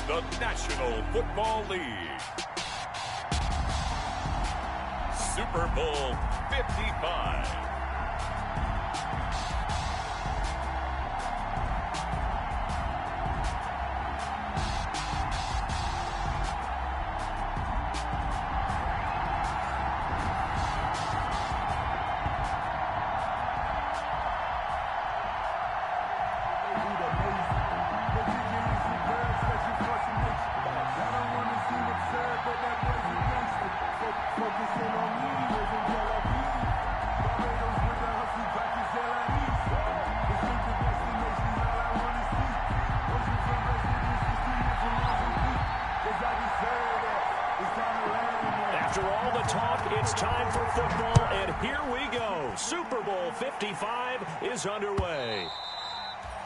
the National Football League. Super Bowl 55. After all the talk, it's time for football, and here we go. Super Bowl 55 is underway.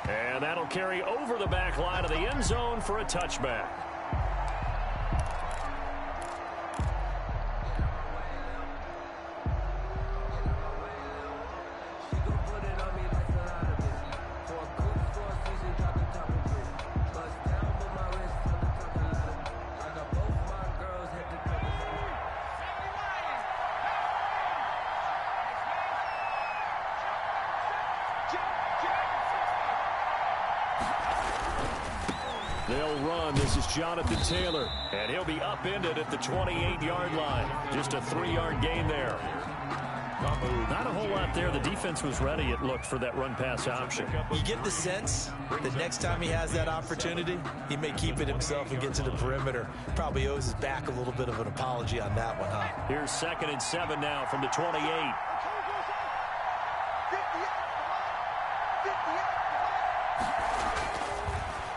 And that'll carry over the back line of the end zone for a touchback. They'll run. This is Jonathan Taylor, and he'll be upended at the 28-yard line. Just a 3-yard gain there. Not a whole lot there. The defense was ready, it looked, for that run-pass option. You get the sense that next time he has that opportunity, he may keep it himself and get to the perimeter. Probably owes his back a little bit of an apology on that one, huh? Here's 2nd and 7 now from the 28.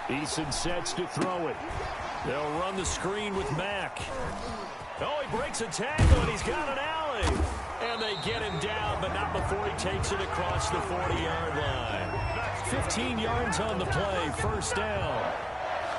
Eason sets to throw it. They'll run the screen with Mack. Oh, he breaks a tackle, and he's got an alley. And they get him down, but not before he takes it across the 40-yard line. 15 yards on the play, first down.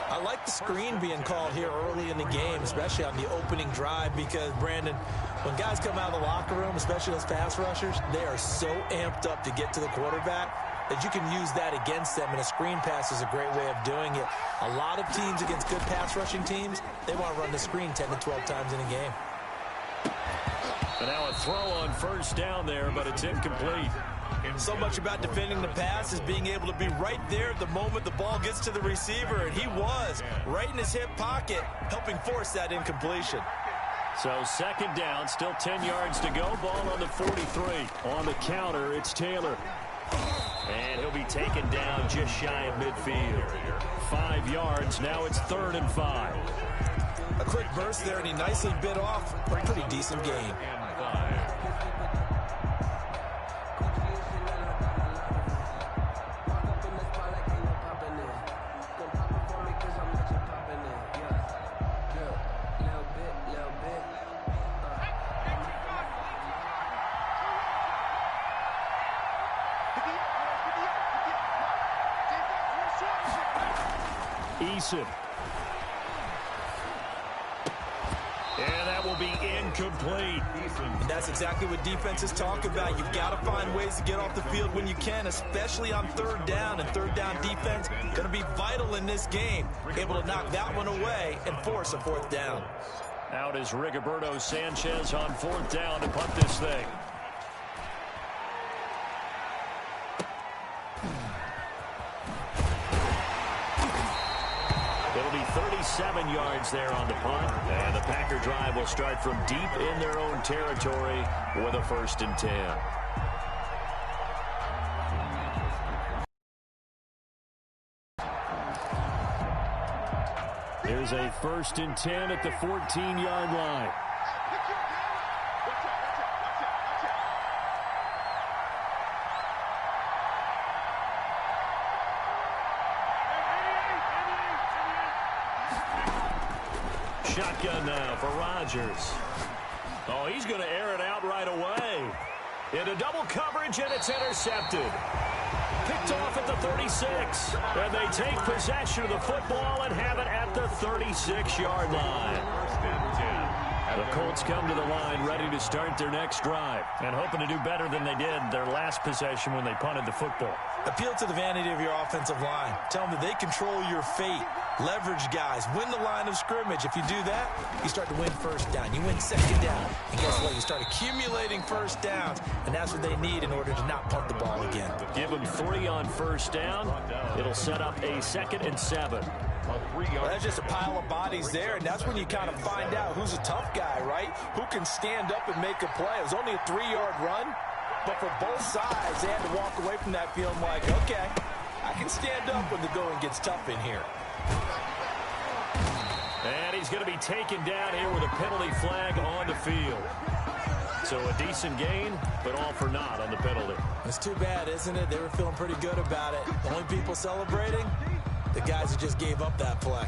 I like the screen being called here early in the game, especially on the opening drive, because, Brandon, when guys come out of the locker room, especially those pass rushers, they are so amped up to get to the quarterback that you can use that against them, and a screen pass is a great way of doing it. A lot of teams against good pass rushing teams, they want to run the screen 10 to 12 times in a game. And now a throw on first down there, but it's incomplete. So much about defending the pass is being able to be right there at the moment the ball gets to the receiver, and he was right in his hip pocket, helping force that incompletion. So 2nd down, still 10 yards to go. Ball on the 43. On the counter, it's Taylor. And he'll be taken down just shy of midfield. 5 yards, now it's 3rd and 5. A quick burst there, and he nicely bit off a pretty decent game. Eason. And that will be incomplete. And that's exactly what defenses talk about. You've got to find ways to get off the field when you can, especially on 3rd down. And 3rd down defense going to be vital in this game. Able to knock that one away and force a 4th down. Out is Rigoberto Sanchez on 4th down to punt this thing. It'll be 37 yards there on the punt, and the Packer drive will start from deep in their own territory with a 1st and 10. Here's a 1st and 10 at the 14-yard line. Shotgun now for Rodgers. Oh, he's going to air it out right away. Into double coverage, and it's intercepted. Picked off at the 36. And they take possession of the football and have it at the 36-yard line. 1st and 10 at The Colts come to the line ready to start their next drive and hoping to do better than they did their last possession when they punted the football. Appeal to the vanity of your offensive line. Tell them that they control your fate. Leverage guys. Win the line of scrimmage. If you do that, you start to win first down. You win second down. And guess what? You start accumulating first downs. And that's what they need in order to not punt the ball again. Give them 3 on first down. It'll set up a 2nd and 7. Well, that's just a pile of bodies there, and that's when you kind of find out who's a tough guy, right? Who can stand up and make a play. It was only a 3-yard run, but for both sides, they had to walk away from that feeling like, okay, I can stand up when the going gets tough in here. And he's going to be taken down here with a penalty flag on the field. So a decent gain, but all for naught on the penalty. It's too bad, isn't it? They were feeling pretty good about it. The only people celebrating, the guys who just gave up that play.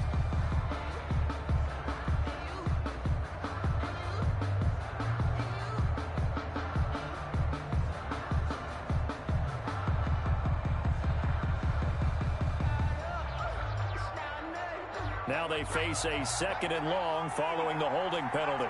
Now they face a 2nd and long following the holding penalty.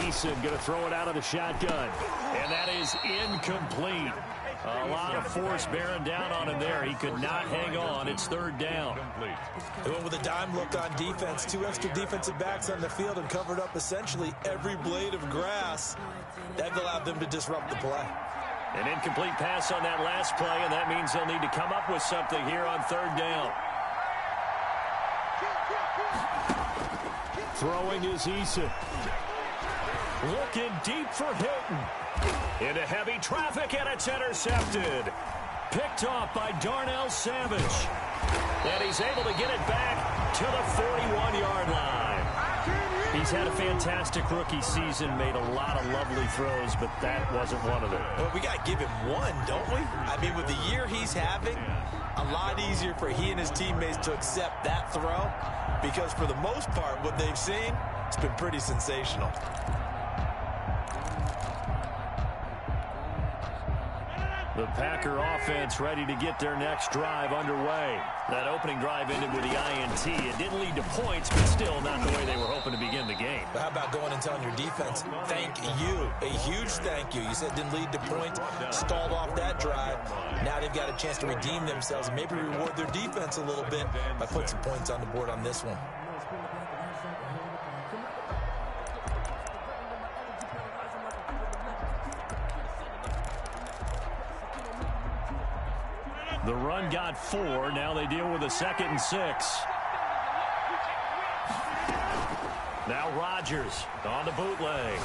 Eason going to throw it out of the shotgun. And that is incomplete. A lot of force bearing down on him there. He could not hang on. It's 3rd down. They went with a dime look on defense. 2 extra defensive backs on the field and covered up essentially every blade of grass. That allowed them to disrupt the play. An incomplete pass on that last play, and that means they'll need to come up with something here on 3rd down. Throwing is Eason. Looking deep for Hilton. Into heavy traffic, and it's intercepted. Picked off by Darnell Savage. And he's able to get it back to the 41-yard line. He's had a fantastic rookie season, made a lot of lovely throws, but that wasn't one of them. Well, we got to give him one, don't we? I mean, with the year he's having, a lot easier for he and his teammates to accept that throw, because for the most part, what they've seen, it's been pretty sensational. The Packer offense ready to get their next drive underway. That opening drive ended with the INT. It didn't lead to points, but still not the way they were hoping to begin the game. But how about going and telling your defense, thank you, a huge thank you. You said it didn't lead to points, stalled off that drive. Now they've got a chance to redeem themselves and maybe reward their defense a little bit by putting some points on the board on this one. The run got 4. Now they deal with a 2nd and 6. Now Rodgers on the bootleg.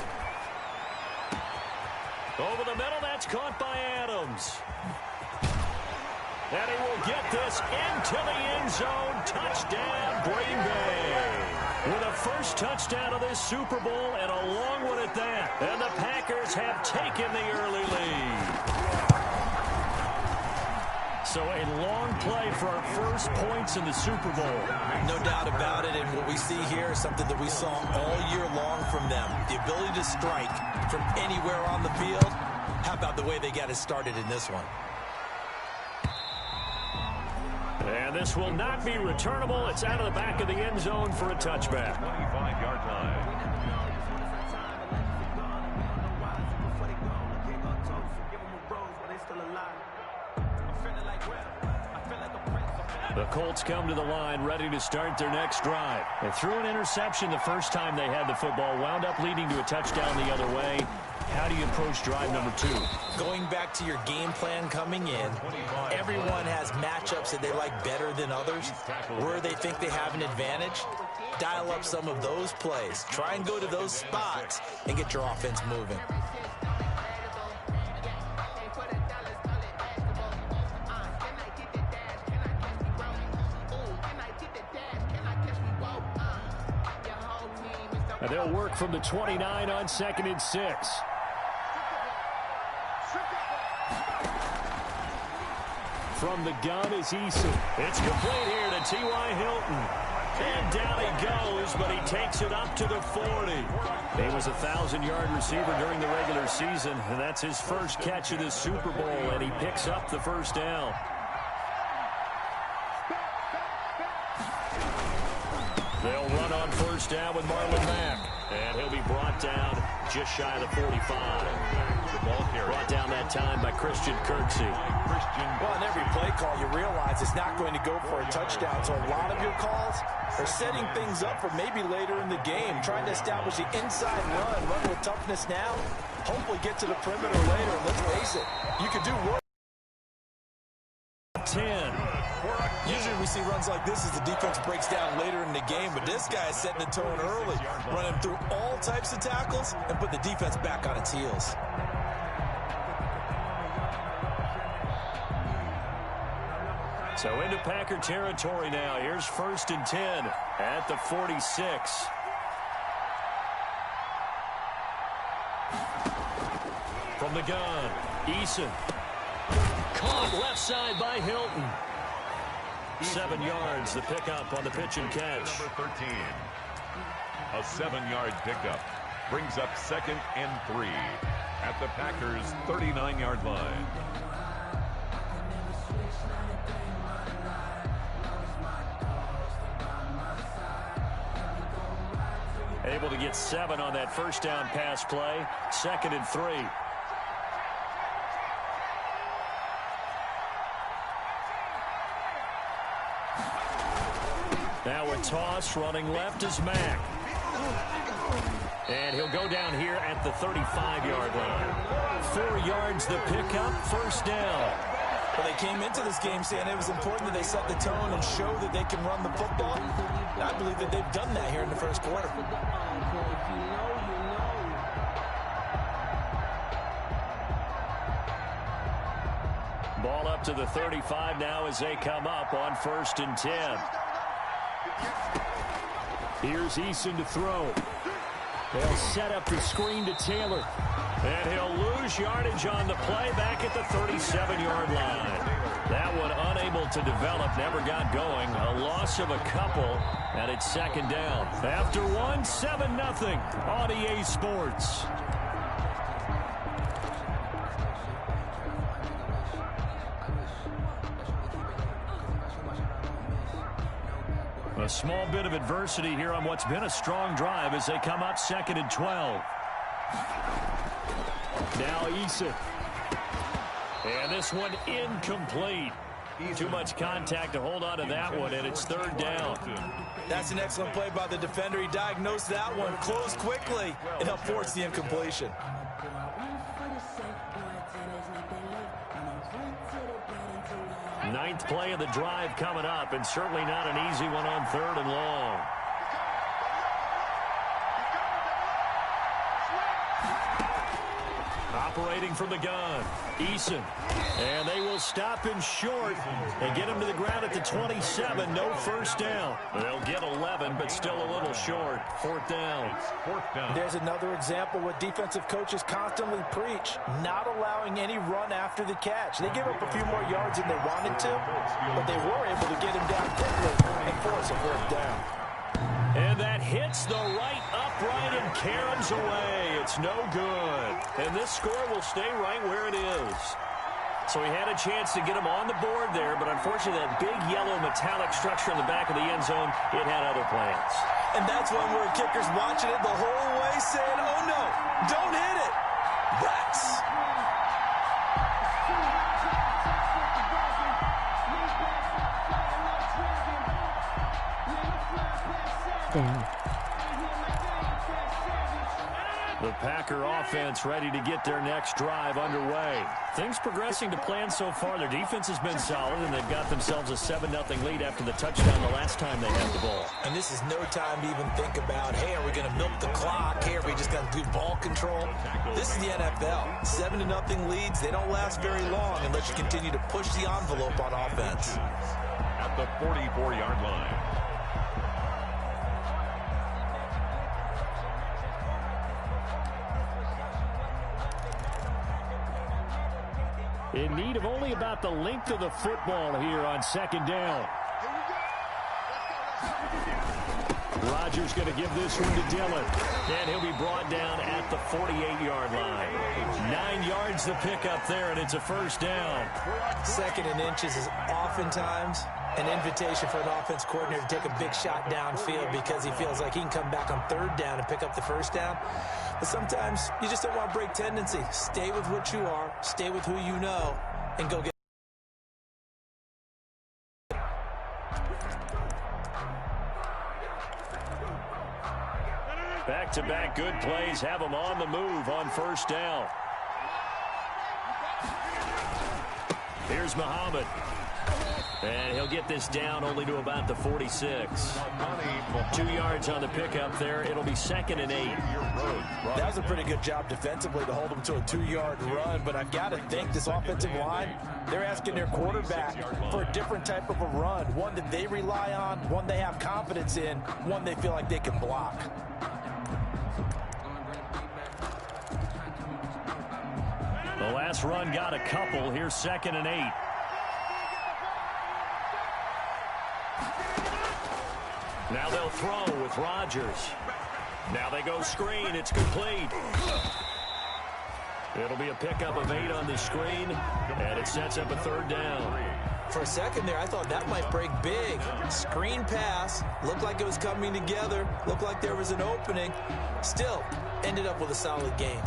Over the middle, that's caught by Adams. And he will get this into the end zone. Touchdown, Green Bay. With a first touchdown of this Super Bowl and a long one at that. And the Packers have taken the early lead. So a long play for our first points in the Super Bowl. No doubt about it, and what we see here is something that we saw all year long from them. The ability to strike from anywhere on the field. How about the way they got it started in this one? And this will not be returnable. It's out of the back of the end zone for a touchback. 25-yard line. The Colts come to the line ready to start their next drive. They threw an interception the first time they had the football, wound up leading to a touchdown the other way. How do you approach drive number 2? Going back to your game plan coming in, everyone has matchups that they like better than others. Where they think they have an advantage, dial up some of those plays. Try and go to those spots and get your offense moving. And they'll work from the 29 on 2nd and 6. From the gun is Eason. It's complete here to T.Y. Hilton. And down he goes goes, but he takes it up to the 40. He was a 1,000-yard receiver during the regular season, and that's his first catch of this Super Bowl, and he picks up the first down. They'll run on first down with Marlon Mack, and he'll be brought down just shy of the 45. Brought down that time by Christian Kirksey. Well, in every play call, you realize it's not going to go for a touchdown. So a lot of your calls are setting things up for maybe later in the game, trying to establish the inside run with toughness now, hopefully get to the perimeter later. Let's face it, you could do work. 10. Usually we see runs like this as the defense breaks down later in the game, but this guy is setting the tone early, running through all types of tackles and put the defense back on its heels. So into Packer territory now. Here's 1st and 10 at the 46. From the gun, Eason. Caught left side by Hilton. 7 yards, the pickup on the pitch and catch. Number 13. A 7-yard pickup brings up 2nd and 3 at the Packers' 39-yard line. Able to get 7 on that first down pass play. 2nd and 3. Now a toss, running left is Mack. And he'll go down here at the 35-yard line. 4 yards the pickup, first down. Well, they came into this game saying it was important that they set the tone and show that they can run the football. And I believe that they've done that here in the first quarter. Ball up to the 35 now as they come up on 1st and 10. Here's Eason to throw. They'll set up the screen to Taylor. And he'll lose yardage on the play back at the 37-yard line. That one unable to develop, never got going. A loss of a couple, and it's 2nd down. After 1, 7-0 on EA Sports. A small bit of adversity here on what's been a strong drive as they come up 2nd and 12. Now Eason. And this one incomplete. Too much contact to hold on to that one, and it's 3rd down. That's an excellent play by the defender. He diagnosed that one, closed quickly, and helped force the incompletion. Ninth play of the drive coming up, and certainly not an easy one on 3rd and long. Operating from the gun, Eason. And they will stop him short and get him to the ground at the 27. No first down. They'll get 11, but still a little short. 4th down. There's another example what defensive coaches constantly preach, not allowing any run after the catch. They give up a few more yards than they wanted to, but they were able to get him down quickly and force a 4th down. And that hits the right upright and caroms away. It's no good. And this score will stay right where it is. So he had a chance to get him on the board there, but unfortunately that big yellow metallic structure in the back of the end zone, it had other plans. And that's one where kickers watching it the whole way saying, oh no, don't hit it. Rats. The Packer offense ready to get their next drive underway. Things progressing to plan so far. Their defense has been solid, and they've got themselves a 7-0 lead after the touchdown the last time they had the ball. And this is no time to even think about, hey, are we going to milk the clock? Hey, are we just going to do ball control? This is the NFL. 7-0 leads. They don't last very long unless you continue to push the envelope on offense. At the 44-yard line. In need of only about the length of the football here on 2nd down. Rodgers going to give this one to Dillon. And he'll be brought down at the 48-yard line. 9 yards the pickup there, and it's a first down. 2nd and inches is oftentimes an invitation for an offense coordinator to take a big shot downfield because he feels like he can come back on 3rd down and pick up the first down. But sometimes you just don't want to break tendency. Stay with what you are, stay with who you know, and go get. Back-to-back good plays have them on the move on first down. Here's Muhammad. And he'll get this down only to about the 46. 2 yards on the pickup there. It'll be 2nd and 8. That was a pretty good job defensively to hold them to a 2-yard run, but I've got to think this offensive line, they're asking their quarterback for a different type of a run, one that they rely on, one they have confidence in, one they feel like they can block. The last run got a couple. Here's 2nd and 8. Now they'll throw with Rodgers. Now they go screen. It's complete. It'll be a pickup of 8 on the screen, and it sets up a 3rd down. For a second there, I thought that might break big. Screen pass. Looked like it was coming together. Looked like there was an opening. Still, ended up with a solid game.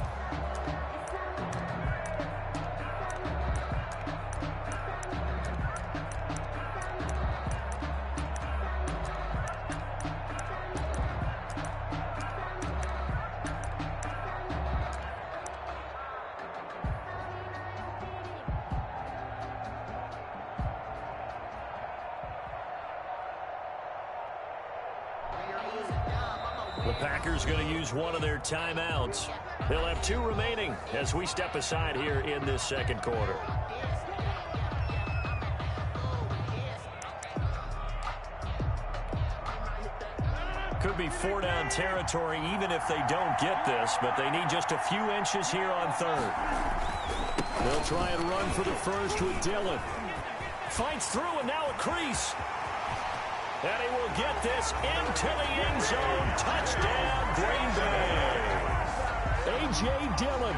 The Packers going to use one of their timeouts. They'll have 2 remaining as we step aside here in this 2nd quarter. Could be 4-down territory even if they don't get this, but they need just a few inches here on 3rd. They'll try and run for the first with Dillon. Fights through, and now a crease. And he will get this into the end zone. Touchdown, Green Bay. A.J. Dillon,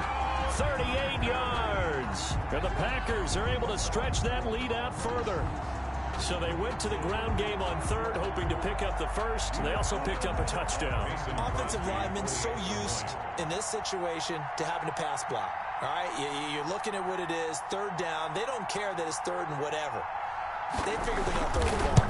38 yards. And the Packers are able to stretch that lead out further. So they went to the ground game on 3rd, hoping to pick up the first. They also picked up a touchdown. Offensive linemen so used in this situation to having to pass block. All right, you're looking at what it is, 3rd down. They don't care that it's 3rd and whatever. They figure they're going to throw the ball.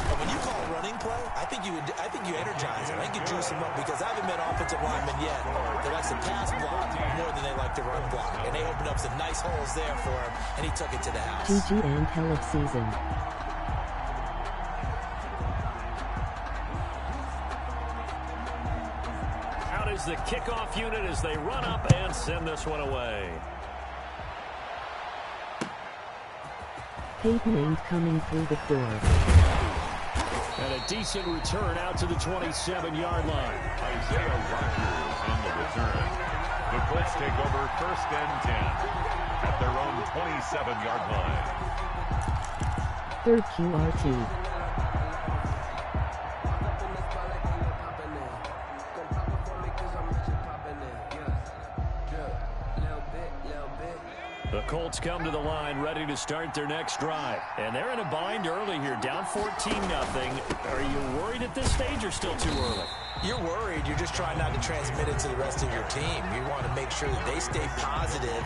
But when you call a running play, I think you energize them. I think you juice them up because I haven't met offensive linemen yet that likes to pass block more than they like to run block. And they opened up some nice holes there for him, and he took it to the house. GG and hell of season. Out is the kickoff unit as they run up and send this one away. Peyton ain't coming through the door. And a decent return out to the 27-yard line. Isaiah Rodgers on the return. The Colts take over 1st and 10 at their own 27-yard line. 3rd QRT. The Colts come to the line ready to start their next drive. And they're in a bind early here, down 14-0. Are you worried at this stage or still too early? You're worried. You're just trying not to transmit it to the rest of your team. You want to make sure that they stay positive.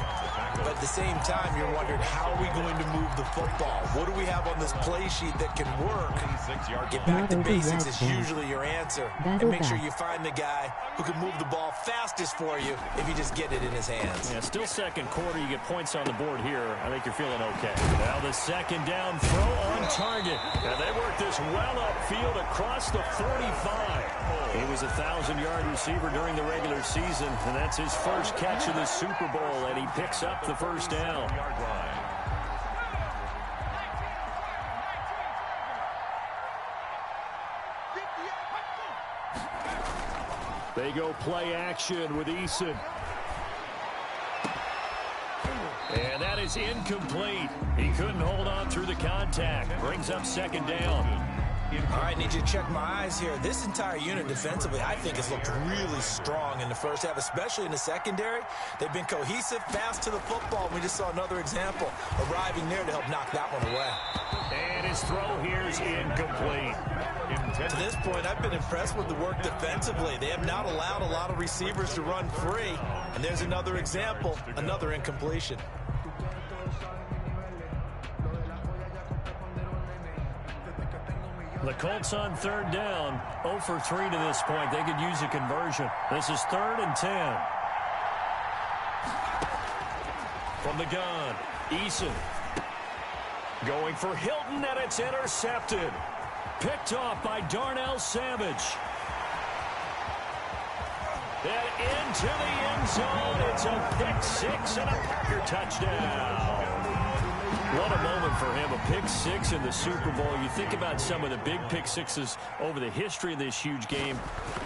But at the same time, you're wondering, how are we going to move the football? What do we have on this play sheet that can work? Get back to basics is usually your answer. And make sure you find the guy who can move the ball fastest for you if you just get it in his hands. Yeah, still 2nd quarter. You get points on the board here. I think you're feeling okay. Now the 2nd down throw on target. And they work this well upfield across the 45. He was a 1,000-yard receiver during the regular season, and that's his first catch of the Super Bowl, and he picks up the first down. They go play action with Eason. And that is incomplete. He couldn't hold on through the contact. Brings up 2nd down. All right, need you to check my eyes here. This entire unit defensively, I think, has looked really strong in the first half, especially in the secondary. They've been cohesive, fast to the football. We just saw another example arriving there to help knock that one away. And his throw here is incomplete. To this point, I've been impressed with the work defensively. They have not allowed a lot of receivers to run free. And there's another example, another incompletion. The Colts on third down, 0 for 3 to this point. They could use a conversion. This is 3rd and 10. From the gun, Eason. Going for Hilton, and it's intercepted. Picked off by Darnell Savage. And into the end zone. It's a pick six and a Packer touchdown. What a moment for him, a pick six in the Super Bowl. You think about some of the big pick sixes over the history of this huge game.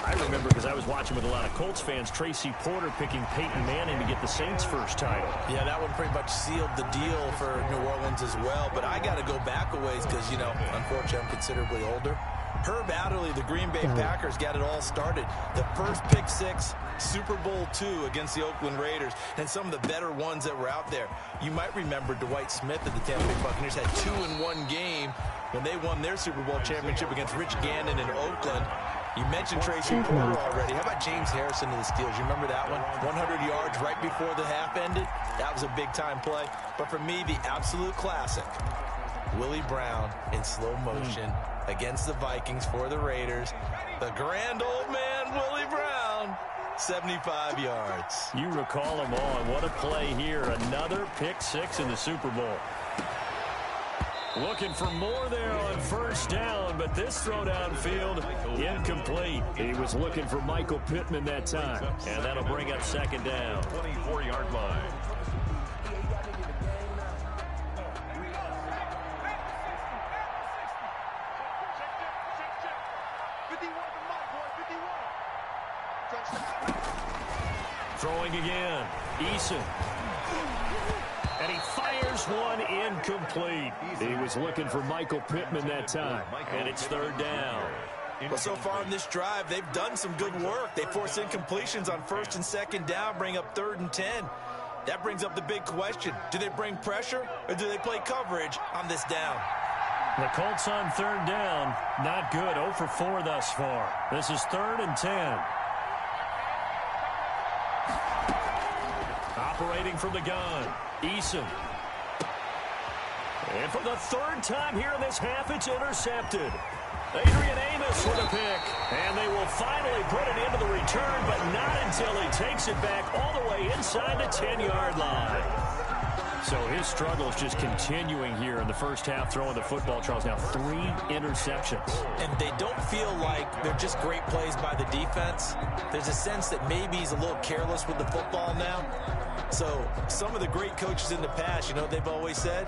I remember, because I was watching with a lot of Colts fans, Tracy Porter picking Peyton Manning to get the Saints' first title. Yeah, that one pretty much sealed the deal for New Orleans as well. But I got to go back a ways because, you know, unfortunately I'm considerably older. Herb Adderley, the Green Bay Packers, got it all started. The first pick six, Super Bowl II against the Oakland Raiders, and some of the better ones that were out there. You might remember Dwight Smith of the Tampa Bay Buccaneers had 2 in one game when they won their Super Bowl championship against Rich Gannon in Oakland. You mentioned Tracy Porter already. How about James Harrison of the Steelers? You remember that one? 100 yards right before the half ended. That was a big-time play. But for me, the absolute classic, Willie Brown in slow motion against the Vikings for the Raiders. The grand old man, Willie Brown, 75 yards. You recall them all, and what a play here. Another pick six in the Super Bowl. Looking for more there on first down, but this throw downfield, incomplete. He was looking for Michael Pittman that time, and that'll bring up second down. 24-yard line. Throwing again, Eason. And he fires one incomplete. He was looking for Michael Pittman that time, and it's third down. Well, so far in this drive, they've done some good work. They force incompletions on first and second down, bring up 3rd and 10. That brings up the big question. Do they bring pressure, or do they play coverage on this down? The Colts on third down, not good, 0 for 4 thus far. This is 3rd and 10. Operating from the gun, Eason. And for the 3rd time here in this half, it's intercepted. Adrian Amos with a pick. And they will finally put it into the return, but not until he takes it back all the way inside the 10-yard line. So his struggle is just continuing here in the first half, throwing the football. Charles, now 3 interceptions. And they don't feel like they're just great plays by the defense. There's a sense that maybe he's a little careless with the football now. So some of the great coaches in the past, you know what they've always said?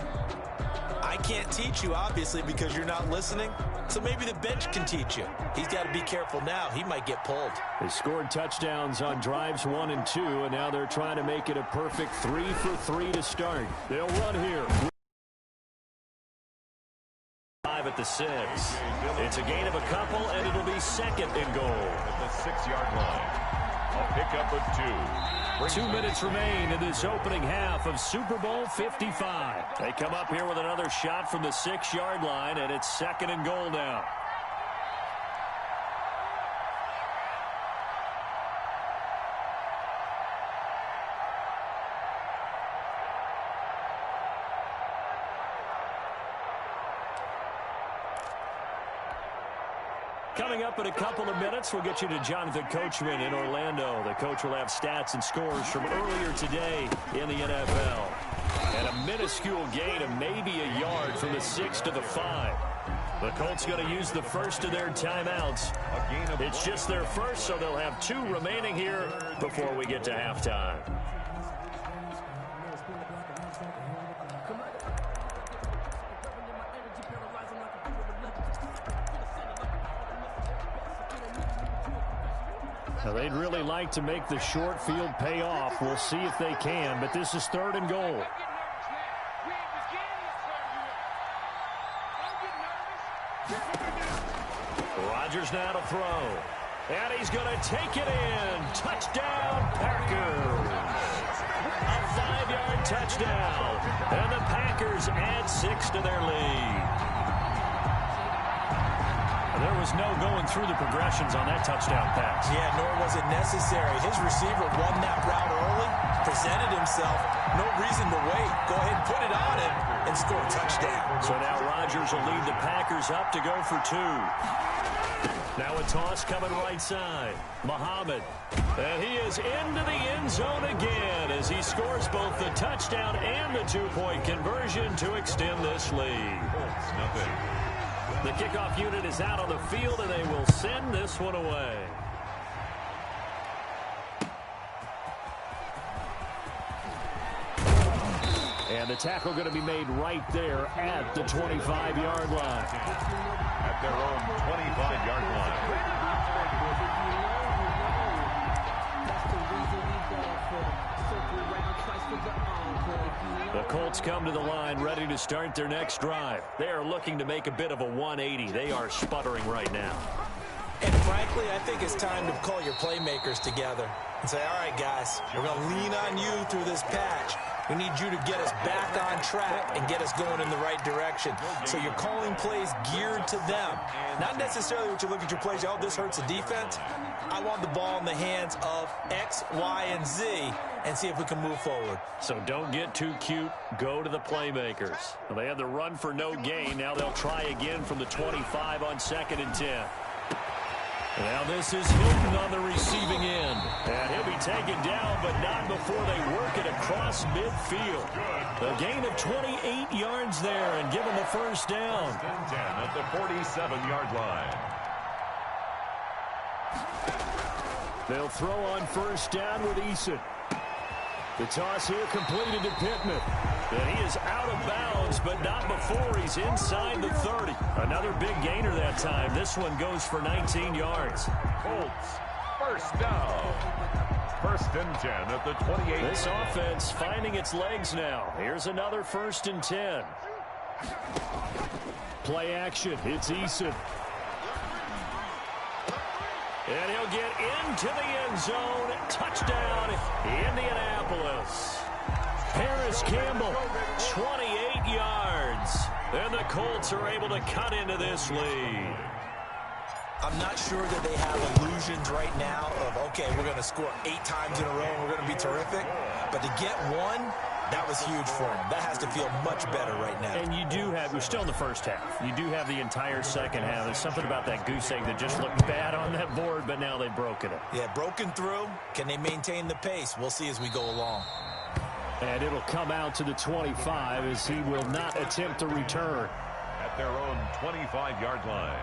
I can't teach you, obviously, because you're not listening. So maybe the bench can teach you. He's got to be careful now. He might get pulled. They scored touchdowns on drives 1 and 2, and now they're trying to make it a perfect 3 for 3 to start. They'll run here. 5 at the 6. It's a gain of a couple, and it'll be 2nd and goal. At the 6-yard line. A pickup of 2. 2 minutes remain in this opening half of Super Bowl 55. They come up here with another shot from the 6-yard line, and it's 2nd and goal now. Coming up in a couple of minutes, we'll get you to Jonathan Coachman in Orlando. The coach will have stats and scores from earlier today in the NFL. And a minuscule gain of maybe a yard from the 6 to the 5. The Colts going to use the first of their timeouts. It's just their first, so they'll have 2 remaining here before we get to halftime. Now, they'd really like to make the short field pay off. We'll see if they can, but this is 3rd and goal. Rodgers now to throw. And he's going to take it in. Touchdown, Packers. A 5-yard touchdown. And the Packers add 6 to their lead. There was no going through the progressions on that touchdown pass. Yeah, nor was it necessary. His receiver won that route early, presented himself. No reason to wait. Go ahead and put it on him and score a touchdown. So now Rodgers will lead the Packers up to go for 2. Now a toss coming right side. Muhammad. And he is into the end zone again as he scores both the touchdown and the 2-point conversion to extend this lead. Nothing. The kickoff unit is out on the field, and they will send this one away. And the tackle going to be made right there at the 25-yard line. At their own 25-yard line. The Colts come to the line ready to start their next drive. They are looking to make a bit of a 180. They are sputtering right now. And frankly, I think it's time to call your playmakers together and say, all right, guys, we're going to lean on you through this patch. We need you to get us back on track and get us going in the right direction. So you're calling plays geared to them. Not necessarily what you look at your plays, oh, this hurts the defense. I want the ball in the hands of X, Y, and Z and see if we can move forward. So don't get too cute. Go to the playmakers. Well, they had the run for no gain. Now they'll try again from the 25 on 2nd and 10. Now this is Hilton on the receiving end. And he'll be taken down, but not before they work it across midfield. A gain of 28 yards there and give him the first down. 10 at the 47-yard line. They'll throw on first down with Eason. The toss here completed to Pittman. And he is out of bounds, but not before he's inside the 30. Another big gainer that time. This one goes for 19 yards. Colts, first down. 1st and 10 at the 28. This offense finding its legs now. Here's another 1st and 10. Play action. It's Eason. And he'll get into the end zone. Touchdown, Indianapolis. Harris Campbell, 28 yards. And the Colts are able to cut into this lead. I'm not sure that they have illusions right now of, okay, we're going to score 8 times in a row and we're going to be terrific. But to get one, that was huge for them. That has to feel much better right now. And you do have, we're still in the first half. You do have the entire second half. There's something about that goose egg that just looked bad on that board, but now they've broken it. Yeah, broken through. Can they maintain the pace? We'll see as we go along. And it'll come out to the 25 as he will not attempt to return. At their own 25-yard line.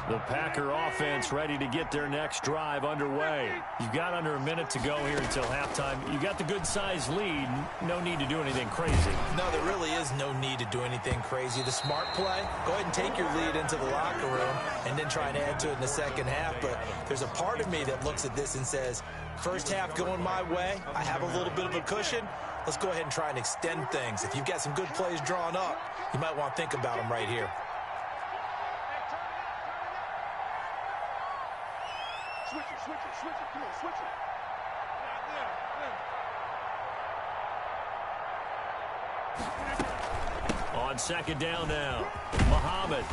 The Packer offense ready to get their next drive underway. You've got under a minute to go here until halftime. You've got the good-sized lead. No need to do anything crazy. No, there really is no need to do anything crazy. The smart play, go ahead and take your lead into the locker room and then try and add to it in the second half. But there's a part of me that looks at this and says, first half going my way, I have a little bit of a cushion. Let's go ahead and try and extend things. If you've got some good plays drawn up, you might want to think about them right here. Switch it, come on, switch it. On 2nd down now, Muhammad.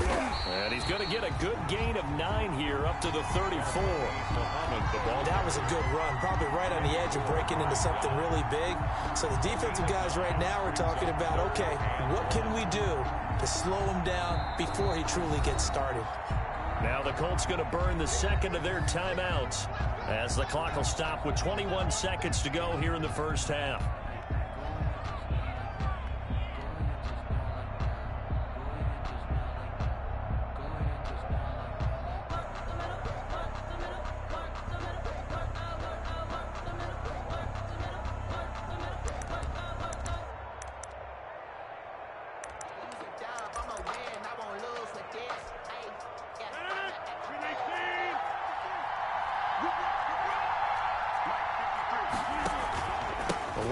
And he's going to get a good gain of 9 here up to the 34. Muhammad, the ball. That was a good run, probably right on the edge of breaking into something really big. So the defensive guys right now are talking about, okay, what can we do to slow him down before he truly gets started? Now the Colts going to burn the second of their timeouts as the clock will stop with 21 seconds to go here in the first half.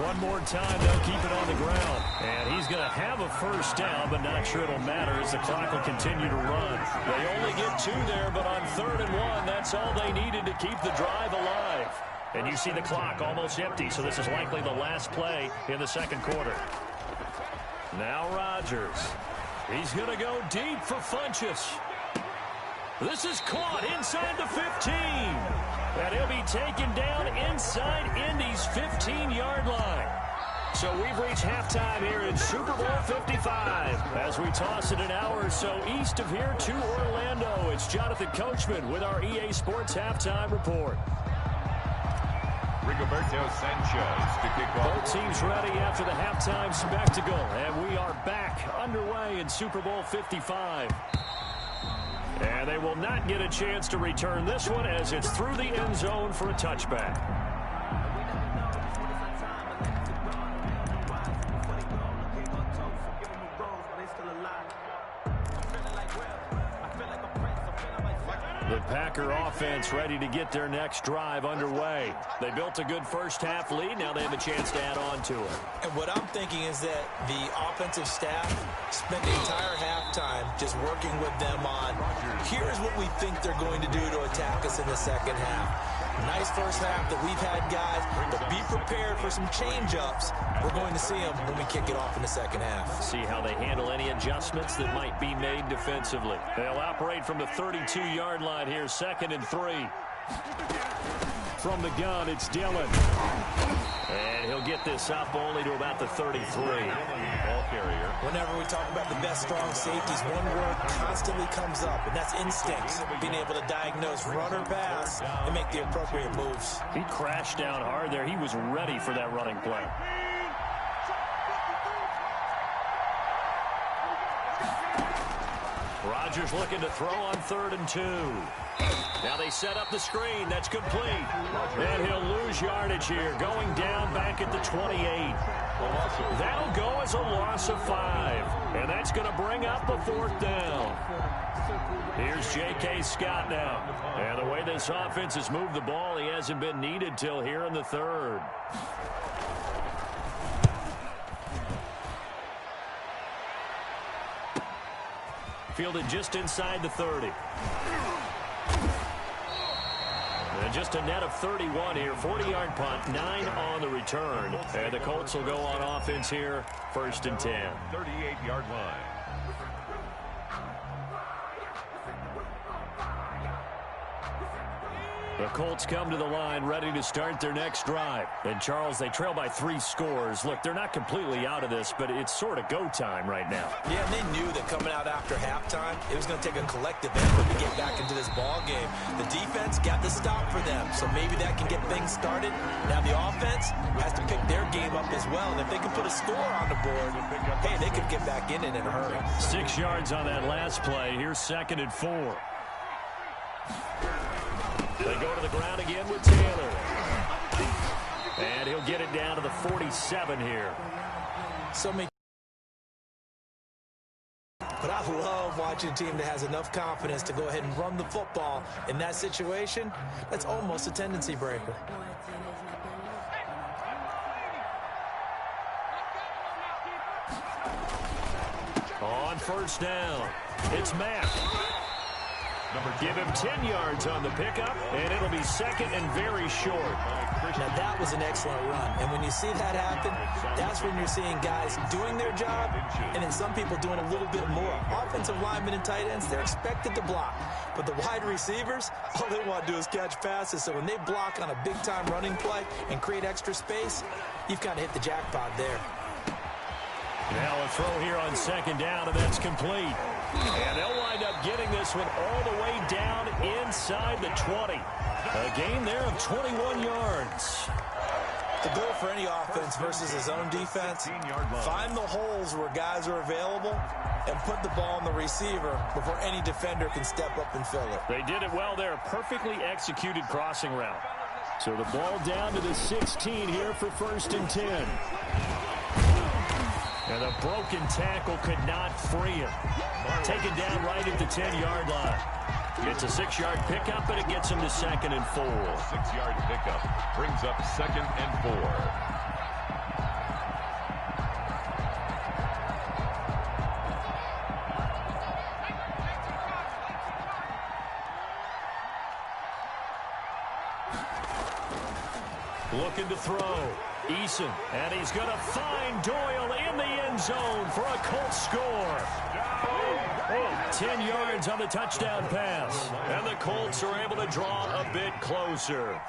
One more time, they'll keep it on the ground. And he's going to have a first down, but not sure it'll matter as the clock will continue to run. They only get 2 there, but on 3rd and 1, that's all they needed to keep the drive alive. And you see the clock almost empty, so this is likely the last play in the second quarter. Now Rodgers. He's going to go deep for Funchess. This is caught inside the 15. And he'll be taken down inside Indy's 15-yard line. So we've reached halftime here in Super Bowl 55. As we toss it an hour or so east of here to Orlando, it's Jonathan Coachman with our EA Sports Halftime Report. Rigoberto Sanchez to kick off. Both teams ready after the halftime spectacle. And we are back underway in Super Bowl 55. And they will not get a chance to return this one as it's through the end zone for a touchback. The Packer offense ready to get their next drive underway. They built a good first-half lead. Now they have a chance to add on to it. And what I'm thinking is that the offensive staff spent the entire halftime just working with them on, here's what we think they're going to do to attack us in the second half. Nice first half that we've had, guys, but be prepared for some change-ups. We're going to see them when we kick it off in the second half. See how they handle any adjustments that might be made defensively. They'll operate from the 32-yard line here, 2nd and 3. From the gun, it's Dillon. And he'll get this up only to about the 33. Ball carrier. Whenever we talk about the best strong safeties, one word constantly comes up, and that's instincts. Being able to diagnose run or pass and make the appropriate moves. He crashed down hard there. He was ready for that running play. Rodgers looking to throw on 3rd and 2. Now they set up the screen. That's complete. And he'll lose yardage here. Going down back at the 28. That'll go as a loss of 5. And that's going to bring up the 4th down. Here's J.K. Scott now. And the way this offense has moved the ball, he hasn't been needed till here in the 3rd. Fielded just inside the 30. And just a net of 31 here. 40-yard punt, 9 on the return. And the Colts will go on offense here, 1st and 10. 38-yard line. The Colts come to the line ready to start their next drive. And, Charles, they trail by 3 scores. Look, they're not completely out of this, but it's sort of go time right now. Yeah, and they knew that coming out after halftime, it was going to take a collective effort to get back into this ball game. The defense got the stop for them, so maybe that can get things started. Now the offense has to pick their game up as well, and if they can put a score on the board, hey, they could get back in it in a hurry. 6 yards on that last play. Here's 2nd and 4. They go to the ground again with Taylor. And he'll get it down to the 47 here. But I love watching a team that has enough confidence to go ahead and run the football. In that situation, that's almost a tendency breaker. On 1st down, it's Mack. Give him 10 yards on the pickup, and it'll be 2nd and very short. Now, that was an excellent run. And when you see that happen, that's when you're seeing guys doing their job, and then some people doing a little bit more. Offensive linemen and tight ends, they're expected to block. But the wide receivers, all they want to do is catch passes. So when they block on a big-time running play and create extra space, you've kind of hit the jackpot there. Now a throw here on 2nd down, and that's complete. And they'll wind up getting this one all the way down inside the 20. A gain there of 21 yards. The goal for any offense versus his own defense, find the holes where guys are available and put the ball on the receiver before any defender can step up and fill it. They did it well there. Perfectly executed crossing route. So the ball down to the 16 here for 1st and 10. And a broken tackle could not free him. Taken down right at the 10-yard line. It's a 6-yard pickup, and it gets him to 2nd and 4. 6-yard pickup brings up 2nd and 4. Looking to throw. Eason, and he's going to find Doyle in the end zone for a Colts score. 10 yards on the touchdown pass. And the Colts are able to draw a bit closer.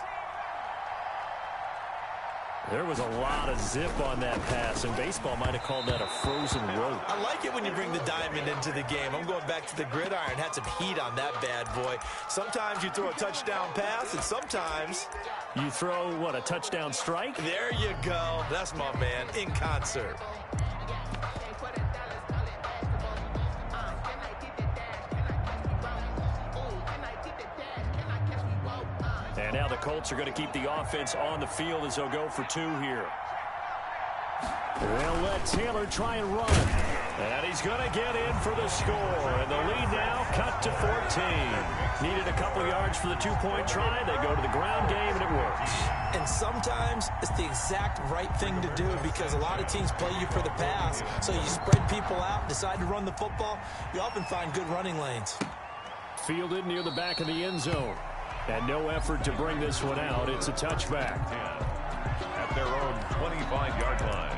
There was a lot of zip on that pass, and baseball might have called that a frozen rope. I like it when you bring the diamond into the game. I'm going back to the gridiron. Had some heat on that bad boy. Sometimes you throw a touchdown pass, and sometimes you throw, what, a touchdown strike? There you go. That's my man, in concert. And now the Colts are going to keep the offense on the field as they'll go for 2 here. They'll let Taylor try and run. And he's going to get in for the score. And the lead now cut to 14. Needed a couple yards for the 2-point try. They go to the ground game, and it works. And sometimes it's the exact right thing to do because a lot of teams play you for the pass. So you spread people out, decide to run the football. You often find good running lanes. Fielded near the back of the end zone. And no effort to bring this one out. It's a touchback. At their own 25-yard line.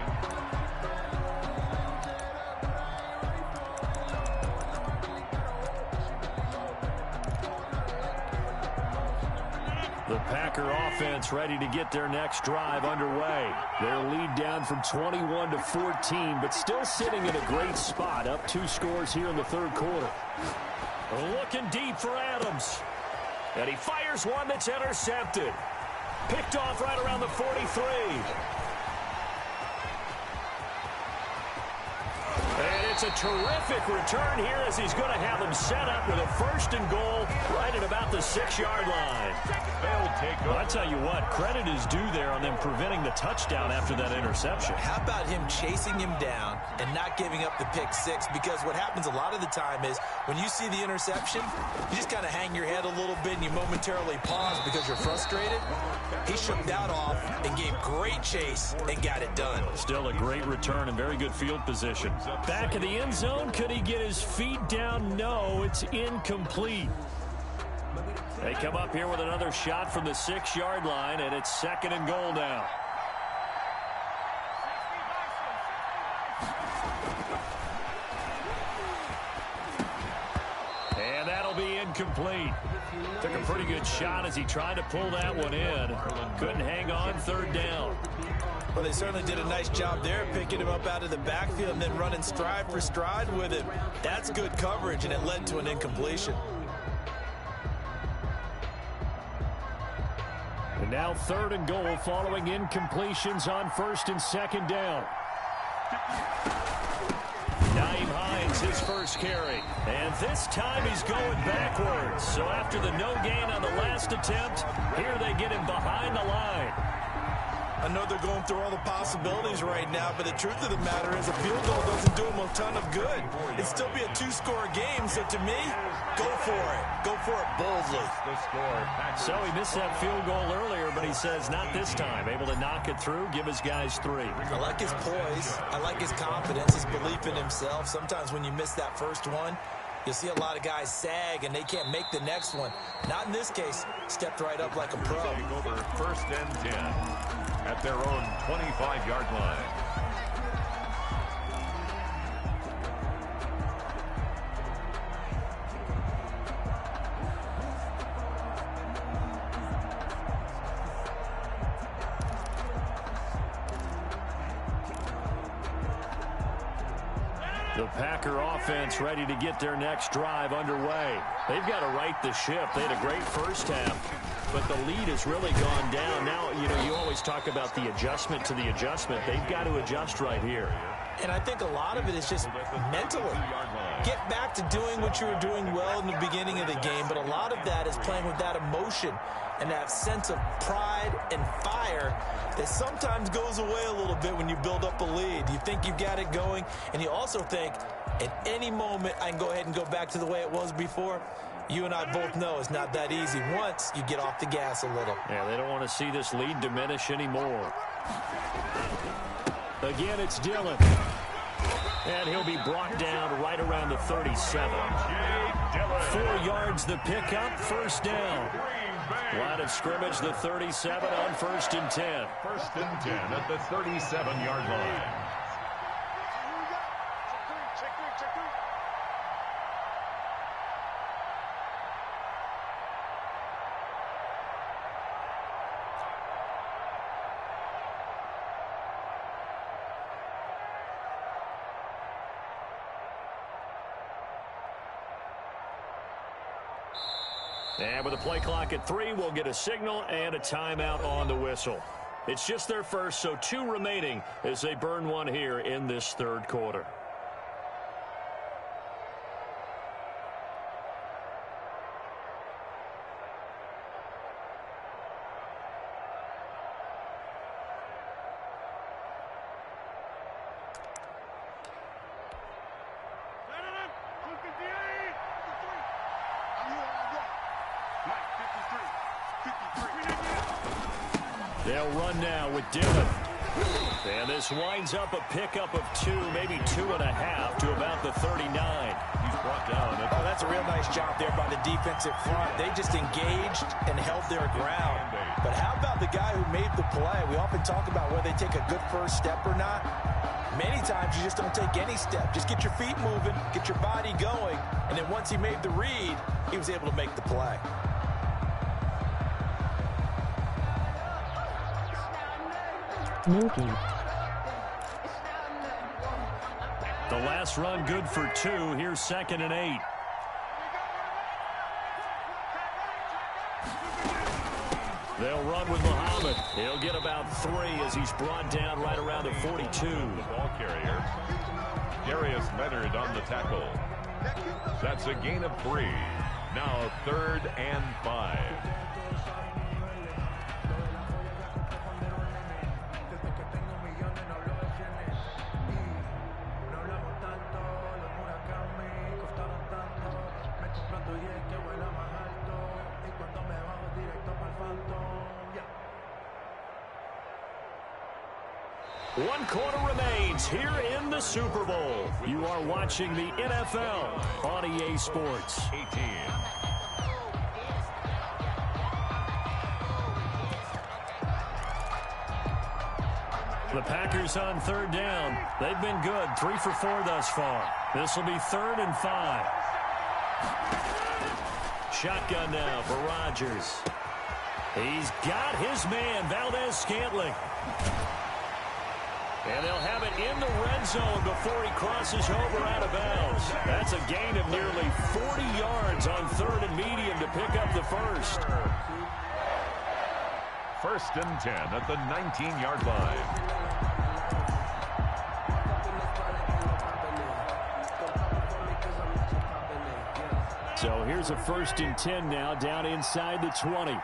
The Packer offense ready to get their next drive underway. Their lead down from 21 to 14, but still sitting in a great spot. Up 2 scores here in the third quarter. Looking deep for Adams. And he fires one that's intercepted. Picked off right around the 43. And it's a terrific return here as he's going to have them set up with a 1st and goal right at about the 6-yard line. Well, I tell you what, credit is due there on them preventing the touchdown after that interception. How about him chasing him down and not giving up the pick 6? Because what happens a lot of the time is when you see the interception, you just kind of hang your head a little bit and you momentarily pause because you're frustrated. He shook that off and gave great chase and got it done. Still a great return and very good field position. Back in the end zone, could he get his feet down? No, it's incomplete. They come up here with another shot from the 6-yard line, and it's 2nd and goal now. And that'll be incomplete. Took a pretty good shot as he tried to pull that one in. Couldn't hang on, 3rd down. Well, they certainly did a nice job there, picking him up out of the backfield and then running stride for stride with him. That's good coverage, and it led to an incompletion. And now 3rd and goal following incompletions on 1st and 2nd down. Naeem Hines, his first carry. And this time he's going backwards. So after the no gain on the last attempt, here they get him behind the line. I know they're going through all the possibilities right now, but the truth of the matter is a field goal doesn't do them a ton of good. It'd still be a 2-score game, so to me, go for it. Go for it boldly. So he missed that field goal earlier, but he says not this time. Able to knock it through, give his guys 3. I like his poise. I like his confidence, his belief in himself. Sometimes when you miss that first one, you'll see a lot of guys sag and they can't make the next one. Not in this case. Stepped right up like a pro. Over 1st and 10 at their own 25-yard line. The Packer offense ready to get their next drive underway. They've got to right the ship. They had a great first half, but the lead has really gone down. Now, you always talk about the adjustment to the adjustment. They've got to adjust right here. And I think a lot of it is just mentally. Get back to doing what you were doing well in the beginning of the game, but a lot of that is playing with that emotion and that sense of pride and fire that sometimes goes away a little bit when you build up a lead. You think you've got it going, and you also think at any moment I can go ahead and go back to the way it was before. You and I both know it's not that easy once you get off the gas a little. Yeah, they don't want to see this lead diminish anymore. Again, it's Dillon. And he'll be brought down right around the 37. 4 yards the pickup, 1st down. Line of scrimmage, the 37 on 1st and 10. 1st and 10 at the 37-yard line. And with the play clock at 3, we'll get a signal and a timeout on the whistle. It's just their first, so 2 remaining as they burn one here in this 3rd quarter. They'll run now with Dillon. And this winds up a pickup of 2, maybe 2.5 to about the 39. He's brought down. Oh, that's a real nice job there by the defensive front. They just engaged and held their ground. But how about the guy who made the play? We often talk about whether they take a good first step or not. Many times you just don't take any step. Just get your feet moving, get your body going, and then once he made the read, he was able to make the play. Milky. The last run good for 2. Here's 2nd and 8. They'll run with Muhammad. He'll get about 3 as he's brought down right around the 42. The ball carrier, Darius Leonard on the tackle. That's a gain of 3. Now 3rd and 5. One quarter remains here in the Super Bowl. You are watching the NFL on EA Sports. 18. The Packers on 3rd down. They've been good, 3 for 4 thus far. This will be 3rd and 5. Shotgun now for Rodgers. He's got his man, Valdez-Scantling. And they'll have it in the red zone before he crosses over out of bounds. That's a gain of nearly 40 yards on 3rd and medium to pick up the first. 1st and 10 at the 19-yard line. So here's a 1st and 10 now down inside the 20.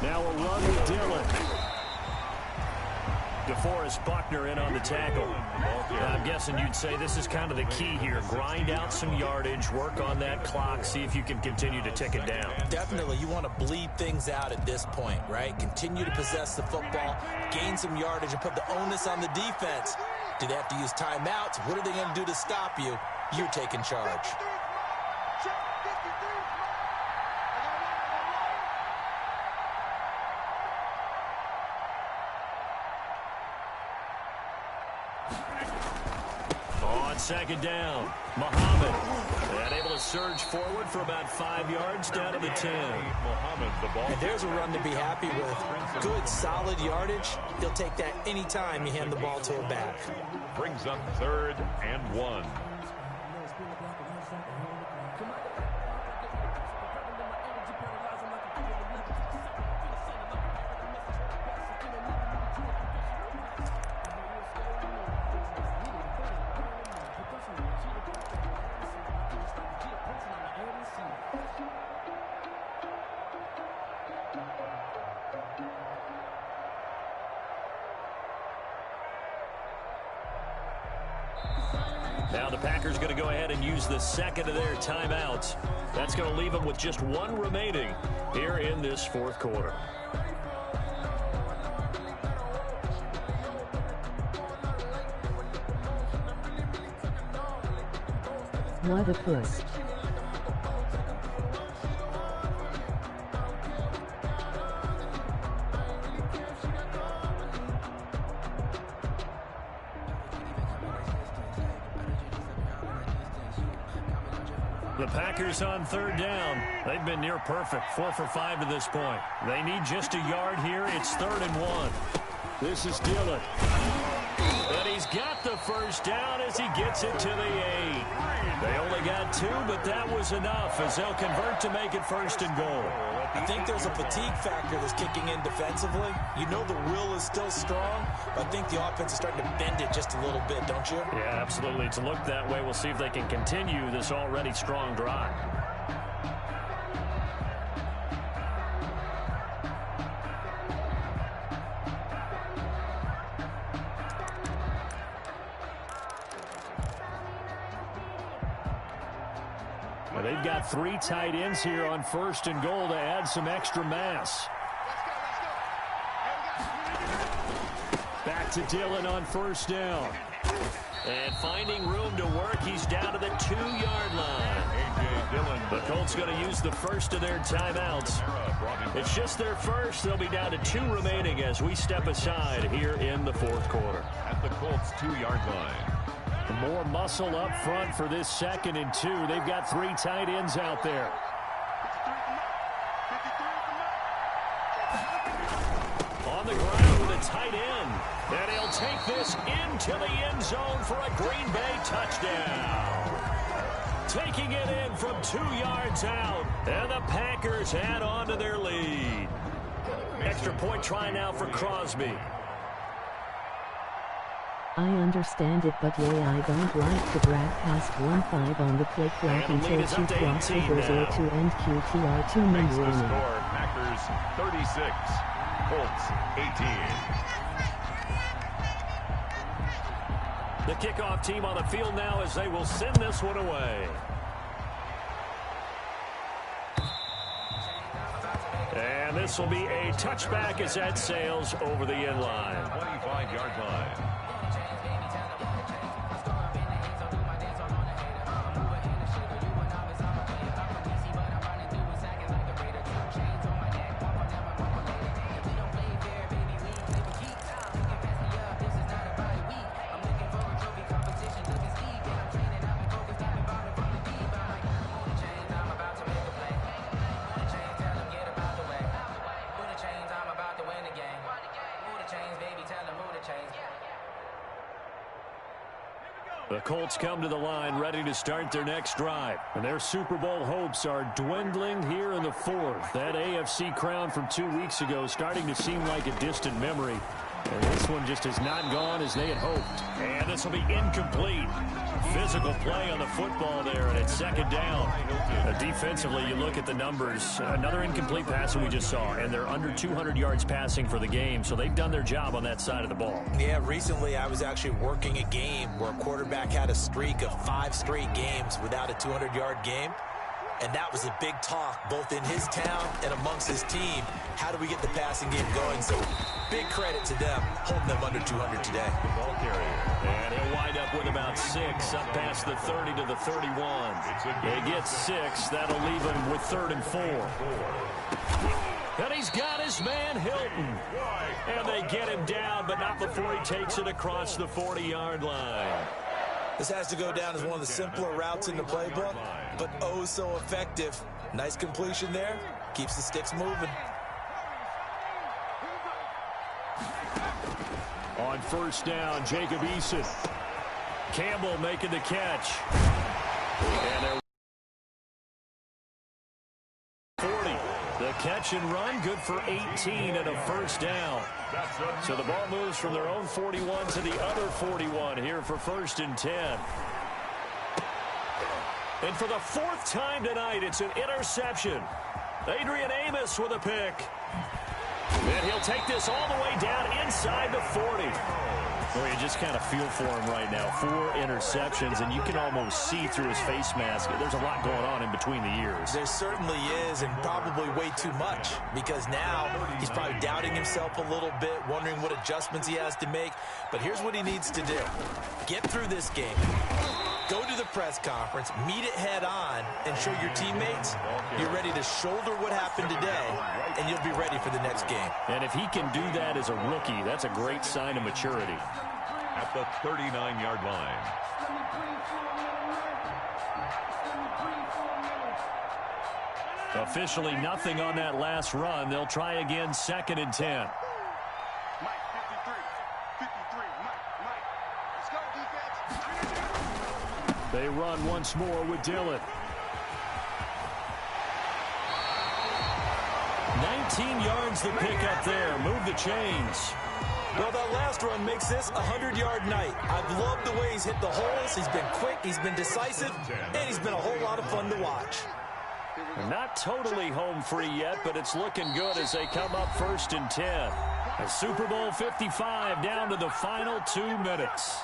Now a run with Dillon. DeForest Buckner in on the tackle. I'm guessing you'd say this is kind of the key here. Grind out some yardage, work on that clock, see if you can continue to tick it down. Definitely, you want to bleed things out at this point, right? Continue to possess the football, gain some yardage, and put the onus on the defense. Do they have to use timeouts? What are they going to do to stop you? You're taking charge. On 2nd down, Muhammad. And able to surge forward for about 5 yards down to the 10. Muhammad, the ball. And there's a run to be happy with. Good, solid yardage. He'll take that anytime you hand the ball to a back. Brings up 3rd and 1. Now the Packers going to go ahead and use the 2nd of their timeouts. That's going to leave them with just 1 remaining here in this 4th quarter. What a push. The Packers on third down. They've been near perfect, 4 for 5 to this point. They need just a yard here. It's 3rd and 1. This is Dillon. And he's got the first down as he gets it to the 8. They only got 2, but that was enough as they'll convert to make it 1st and goal. I think there's a fatigue factor that's kicking in defensively. You know the will is still strong, but I think the offense is starting to bend it just a little bit, don't you? Yeah, absolutely. It's looked that way. We'll see if they can continue this already strong drive. Well, they've got 3 tight ends here on 1st and goal to add some extra mass. Back to Dillon on 1st down. And finding room to work, he's down to the 2-yard line. A.J. Dillon. The Colts going to use the first of their timeouts. It's just their first. They'll be down to 2 remaining as we step aside here in the 4th quarter. At the Colts 2-yard line. More muscle up front for this 2nd and 2. They've got 3 tight ends out there. On the ground with a tight end. And he'll take this into the end zone for a Green Bay touchdown. Taking it in from 2 yards out. And the Packers add on to their lead. Extra point try now for Crosby. I understand it, but yeah, I don't like to drag past 1-5 on the play clock And the until lead is up 2 to crossovers 18 or now. 2 and QTR 2 min Makes the warning. score Packers 36, Colts 18. The kickoff team on the field now as they will send this one away. And this will be a touchback as that sails over the end line. 25-yard line. The Colts come to the line ready to start their next drive. And their Super Bowl hopes are dwindling here in the 4th. That AFC crown from 2 weeks ago starting to seem like a distant memory. And this one just has not gone as they had hoped. And this will be incomplete. Physical play on the football there, and it's 2nd down. Defensively, you look at the numbers. Another incomplete pass that we just saw, and they're under 200 yards passing for the game, so they've done their job on that side of the ball. Yeah, recently I was actually working a game where a quarterback had a streak of 5 straight games without a 200-yard game. And that was a big talk, both in his town and amongst his team. How do we get the passing game going? So big credit to them, holding them under 200 today. The ball carrier. And he'll wind up with about 6, up past the 30 to the 31. They get 6. That'll leave him with 3rd and 4. And he's got his man Hilton. And they get him down, but not before he takes it across the 40-yard line. This has to go down as one of the simpler routes in the playbook, but oh so effective. Nice completion there. Keeps the sticks moving. On 1st down, Jacob Eason. Campbell making the catch. And they're 40. The catch and run, good for 18 and a 1st down. So the ball moves from their own 41 to the other 41 here for 1st and 10. And for the 4th time tonight, it's an interception. Adrian Amos with a pick. And he'll take this all the way down inside the 40. Well, you just kind of feel for him right now. 4 interceptions, and you can almost see through his face mask. There's a lot going on in between the ears. There certainly is, and probably way too much, because now he's probably doubting himself a little bit, wondering what adjustments he has to make. But here's what he needs to do. Get through this game. Go to the press conference, meet it head on, and show your teammates you're ready to shoulder what happened today, and you'll be ready for the next game. And if he can do that as a rookie, that's a great sign of maturity. At the 39-yard line. Officially nothing on that last run. They'll try again, 2nd and 10. Mike, 53. 53. Mike. Let's go, defense. They run once more with Dillon. 19 yards to pick up there. Move the chains. Well, that last run makes this a 100-yard night. I've loved the way he's hit the holes. He's been quick, he's been decisive, and he's been a whole lot of fun to watch. Not totally home free yet, but it's looking good as they come up 1st and 10. A Super Bowl 55 down to the final 2 minutes.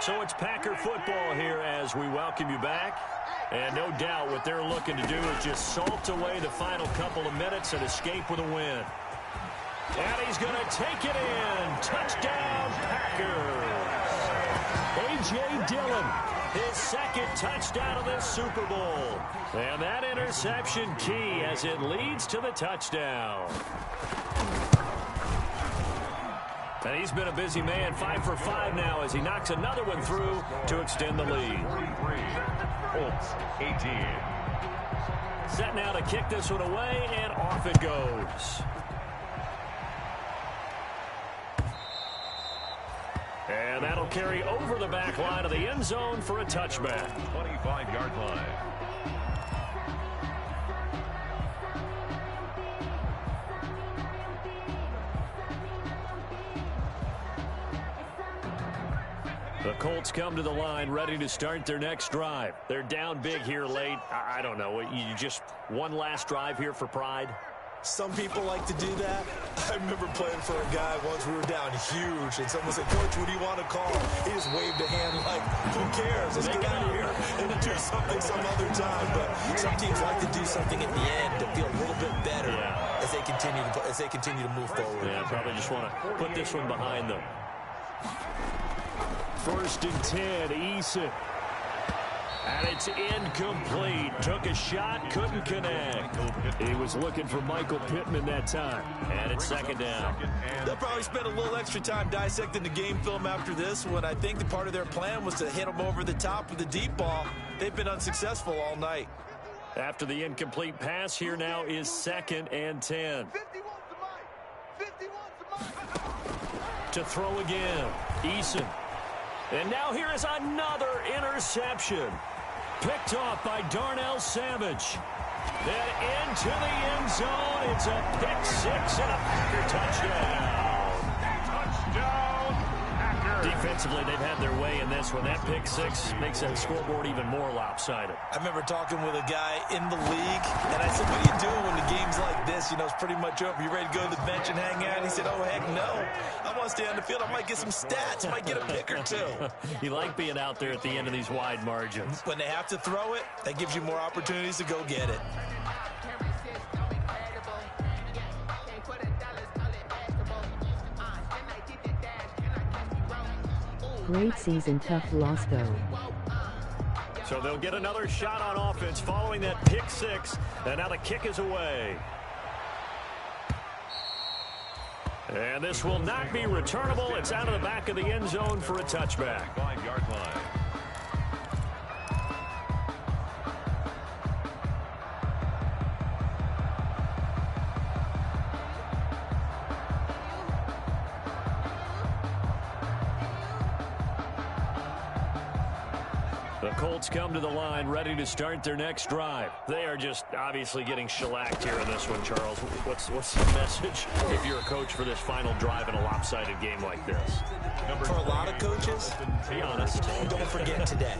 So it's Packer football here as we welcome you back. And no doubt what they're looking to do is just salt away the final couple of minutes and escape with a win. And he's going to take it in. Touchdown, Packers. A.J. Dillon, his 2nd touchdown of this Super Bowl. And that interception key as it leads to the touchdown. And he's been a busy man, 5 for 5 now as he knocks another one through to extend the lead. Colts 18. Set now to kick this one away, and off it goes. And that'll carry over the back line of the end zone for a touchback. 25-yard line. The Colts come to the line ready to start their next drive. They're down big here late. I don't know. You just one last drive here for pride? Some people like to do that. I remember playing for a guy once. We were down huge, and someone said, "Coach, what do you want to call?" He just waved a hand like, "Who cares? Let's get out of here and do something some other time." But some teams like to do something at the end to feel a little bit better as they continue to move forward. Yeah, probably just want to put this one behind them. 1st and 10, Eason. And it's incomplete. Took a shot, couldn't connect. He was looking for Michael Pittman that time. And it's 2nd down. They'll probably spend a little extra time dissecting the game film after this one. I think the part of their plan was to hit them over the top with the deep ball. They've been unsuccessful all night. After the incomplete pass, here now is 2nd and 10. 51 to Mike. To throw again, Eason. And now here is another interception. Picked off by Darnell Savage. Then into the end zone. It's a pick 6 and a Packer touchdown. Touchdown, Packers. Defensively, they've had their way in this one. That pick 6 makes that scoreboard even more lopsided. I remember talking with a guy in the league, and I said, "What are you doing when the game's like this? You know, it's pretty much over. You ready to go to the bench and hang out?" And he said, "Oh, heck no. I want to stay on the field. I might get some stats. I might get a pick or two." You like being out there at the end of these wide margins. When they have to throw it, that gives you more opportunities to go get it. Great season, tough loss though. So they'll get another shot on offense following that pick 6, and now the kick is away. And this will not be returnable. It's out of the back of the end zone for a touchback. 5-yard line. The Colts come to the line ready to start their next drive. They are just obviously getting shellacked here in this one, Charles. What's the message if you're a coach for this final drive in a lopsided game like this? For a lot of coaches, be honest. Don't forget today.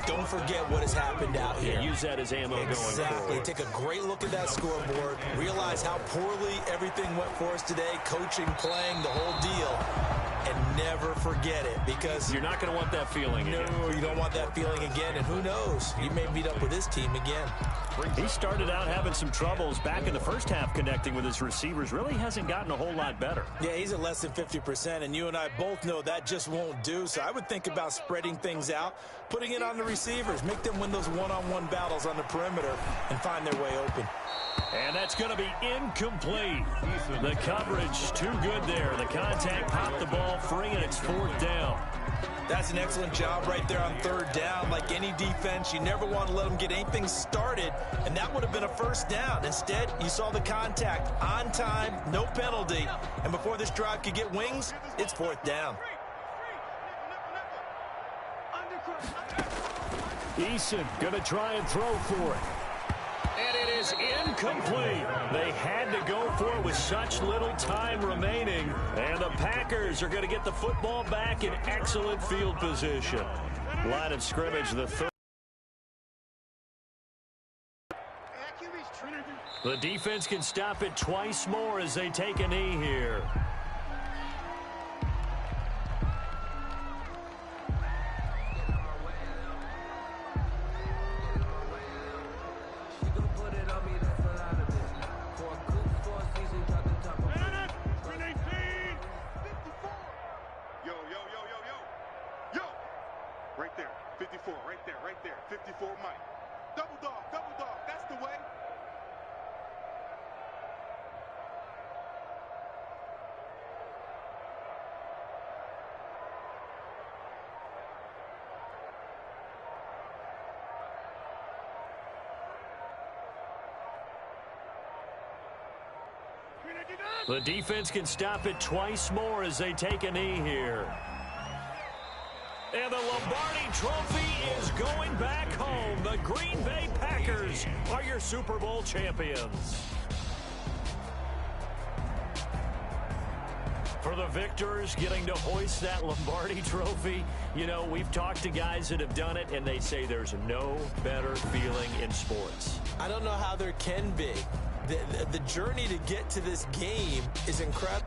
Don't forget what has happened out here. Yeah, use that as ammo going forward. Exactly. Take a great look at that scoreboard. Realize how poorly everything went for us today. Coaching, playing, the whole deal. And never forget it, because you're not going to want that feeling again. No, you don't want that feeling again. And who knows? You may meet up with this team again. He started out having some troubles back in the first half connecting with his receivers. Really hasn't gotten a whole lot better. Yeah, he's at less than 50%, and you and I both know that just won't do. So I would think about spreading things out, putting it on the receivers, make them win those one-on-one battles on the perimeter, and find their way open. And that's going to be incomplete. The coverage too good there. The contact popped the ball free, and it's fourth down. That's an excellent job right there on third down. Like any defense, you never want to let them get anything started, and that would have been a first down. Instead, you saw the contact on time, no penalty, and before this drive could get wings, it's fourth down. Eason going to try and throw for it. And it is incomplete. They had to go for it with such little time remaining. And the Packers are going to get the football back in excellent field position. Line of scrimmage, the third. The defense can stop it twice more as they take a knee here. Right there, 54, right there, 54, Mike. Double dog, that's the way. The defense can stop it twice more as they take a knee here. And the Lombardi Trophy is going back home. The Green Bay Packers are your Super Bowl champions. For the victors getting to hoist that Lombardi Trophy, you know, we've talked to guys that have done it, and they say there's no better feeling in sports. I don't know how there can be. The journey to get to this game is incredible.